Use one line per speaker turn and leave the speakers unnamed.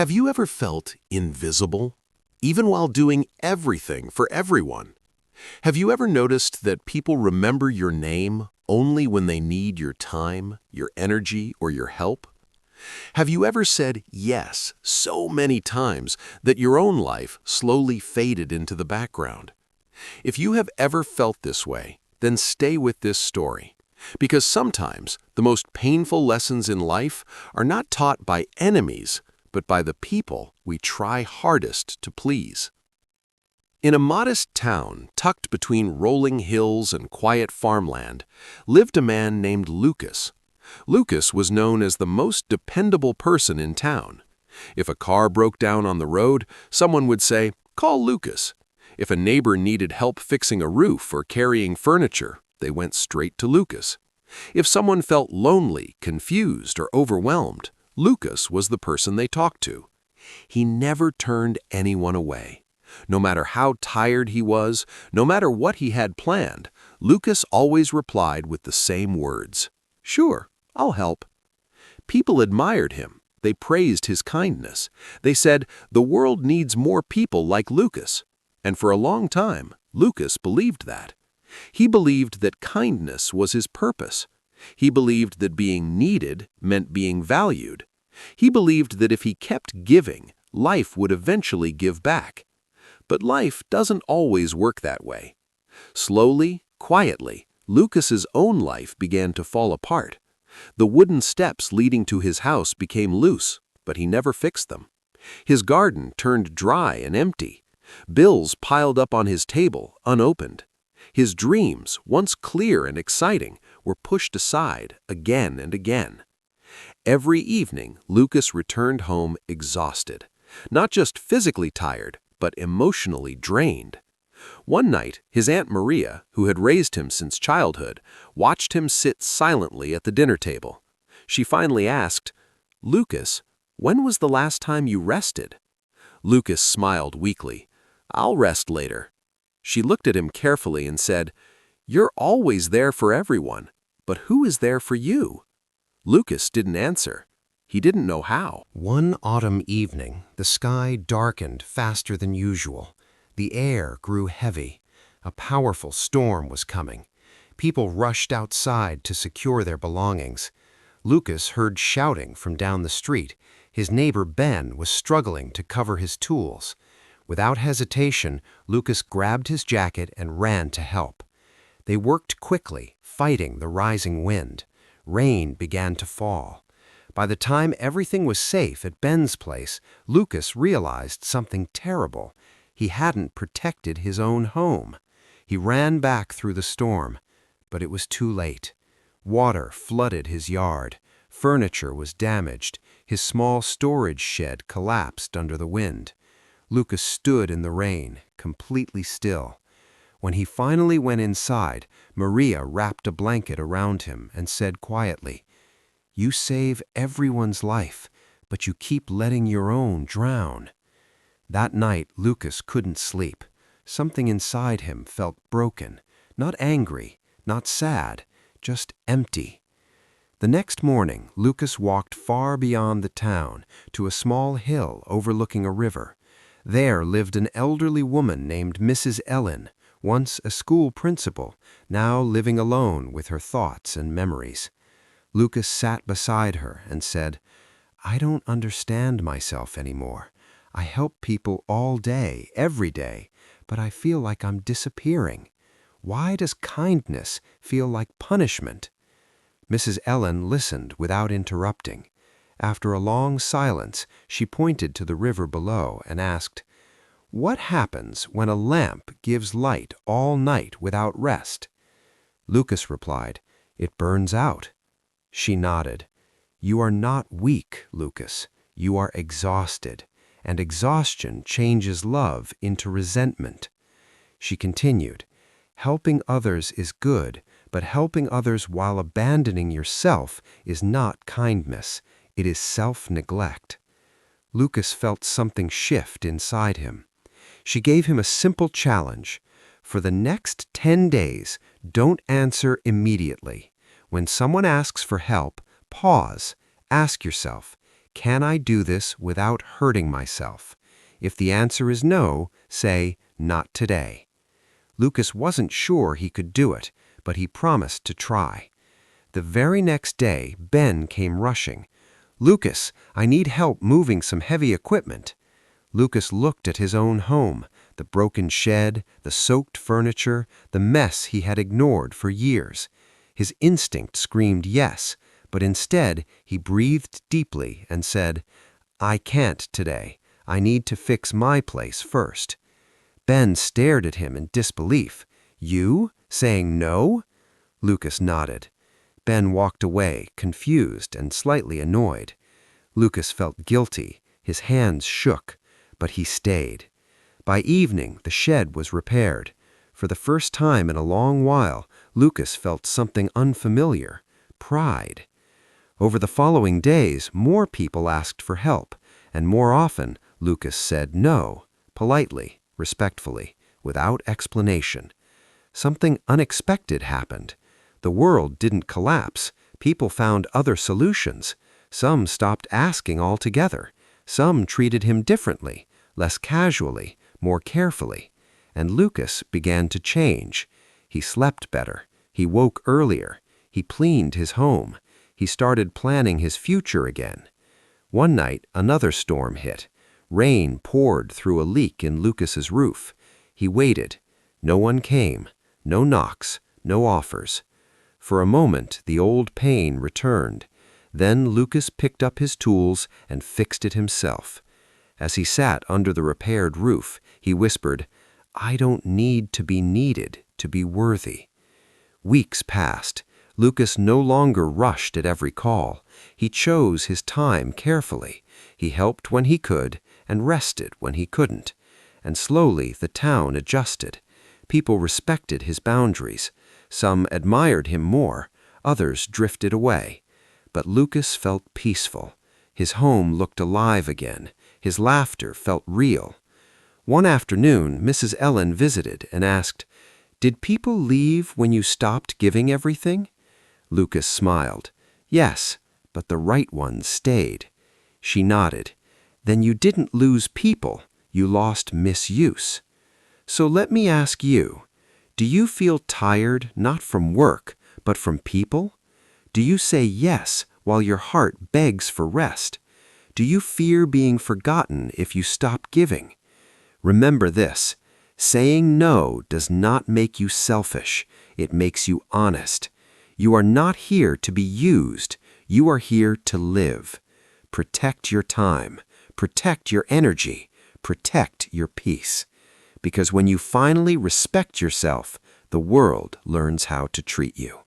Have you ever felt invisible, even while doing everything for everyone? Have you ever noticed that people remember your name only when they need your time, your energy, or your help? Have you ever said yes so many times that your own life slowly faded into the background? If you have ever felt this way, then stay with this story. Because sometimes the most painful lessons in life are not taught by enemies, but by the people we try hardest to please. In a modest town tucked between rolling hills and quiet farmland lived a man named Lucas. Lucas was known as the most dependable person in town. If a car broke down on the road, someone would say, "Call Lucas." If a neighbor needed help fixing a roof or carrying furniture, they went straight to Lucas. If someone felt lonely, confused, or overwhelmed, Lucas was the person they talked to. He never turned anyone away. No matter how tired he was, no matter what he had planned, Lucas always replied with the same words, "Sure, I'll help." People admired him. They praised his kindness. They said, "The world needs more people like Lucas." And for a long time, Lucas believed that. He believed that kindness was his purpose. He believed that being needed meant being valued. He believed that if he kept giving, life would eventually give back. But life doesn't always work that way. Slowly, quietly, Lucas's own life began to fall apart. The wooden steps leading to his house became loose, but he never fixed them. His garden turned dry and empty. Bills piled up on his table, unopened. His dreams, once clear and exciting, were pushed aside again and again. Every evening, Lucas returned home exhausted. Not just physically tired, but emotionally drained. One night, his Aunt Maria, who had raised him since childhood, watched him sit silently at the dinner table. She finally asked, "Lucas, when was the last time you rested?" Lucas smiled weakly. "I'll rest later." She looked at him carefully and said, "You're always there for everyone, but who is there for you?" Lucas didn't answer. He didn't know how. One autumn evening, the sky darkened faster than usual. The air grew heavy. A powerful storm was coming. People rushed outside to secure their belongings. Lucas heard shouting from down the street. His neighbor Ben was struggling to cover his tools. Without hesitation, Lucas grabbed his jacket and ran to help. They worked quickly, fighting the rising wind. Rain began to fall. By the time everything was safe at Ben's place, Lucas realized something terrible. He hadn't protected his own home. He ran back through the storm, but it was too late. Water flooded his yard. Furniture was damaged. His small storage shed collapsed under the wind. Lucas stood in the rain, completely still. When he finally went inside, Maria wrapped a blanket around him and said quietly, "You save everyone's life, but you keep letting your own drown." That night, Lucas couldn't sleep. Something inside him felt broken, not angry, not sad, just empty. The next morning, Lucas walked far beyond the town to a small hill overlooking a river. There lived an elderly woman named Mrs. Ellen, once a school principal, now living alone with her thoughts and memories. Lucas sat beside her and said, "I don't understand myself anymore. I help people all day, every day, but I feel like I'm disappearing. Why does kindness feel like punishment?" Mrs. Ellen listened without interrupting. After a long silence, she pointed to the river below and asked, "What happens when a lamp gives light all night without rest?" Lucas replied, "It burns out." She nodded. "You are not weak, Lucas. You are exhausted, and exhaustion changes love into resentment." She continued, "Helping others is good, but helping others while abandoning yourself is not kindness. It is self-neglect." Lucas felt something shift inside him. She gave him a simple challenge. For the next 10 days, don't answer immediately. When someone asks for help, pause. Ask yourself,
Can I do this without hurting myself? If the answer is no, say, not today. Lucas wasn't sure he could do it, but he promised to try. The very next day, Ben came rushing. "Lucas, I need help moving some heavy equipment." Lucas looked at his own home, the broken shed, the soaked furniture, the mess he had ignored for years. His instinct screamed yes, but instead he breathed deeply and said, "I can't today. I need to fix my place first." Ben stared at him in disbelief. "You? Saying no?" Lucas nodded. Ben walked away, confused and slightly annoyed. Lucas felt guilty. His hands shook, but he stayed. By evening, the shed was repaired. For the first time in a long while, Lucas felt something unfamiliar: pride. Over the following days, more people asked for help, and more often, Lucas said no, politely, respectfully, without explanation. Something unexpected happened. The world didn't collapse. People found other solutions. Some stopped asking altogether. Some treated him differently, less casually, more carefully. And Lucas began to change. He slept better. He woke earlier. He cleaned his home. He started planning his future again. One night, another storm hit. Rain poured through a leak in Lucas's roof. He waited. No one came. No knocks. No offers. For a moment, the old pain returned. Then Lucas picked up his tools and fixed it himself. As he sat under the repaired roof, he whispered, "I don't need to be needed to be worthy." Weeks passed. Lucas no longer rushed at every call. He chose his time carefully. He helped when he could and rested when he couldn't. And slowly the town adjusted. People respected his boundaries. Some admired him more. Others drifted away. But Lucas felt peaceful. His home looked alive again. His laughter felt real. One afternoon, Mrs. Ellen visited and asked, "Did people leave when you stopped giving everything?" Lucas smiled. "Yes, but the right ones stayed." She nodded. "Then you didn't lose people. You lost misuse. So let me ask you, do you feel tired not from work, but from people? Do you say yes while your heart begs for rest? Do you fear being forgotten if you stop giving? Remember this: saying no does not make you selfish. It makes you honest. You are not here to be used. You are here to live. Protect your time. Protect your energy. Protect your peace. Because when you finally respect yourself, the world learns how to treat you.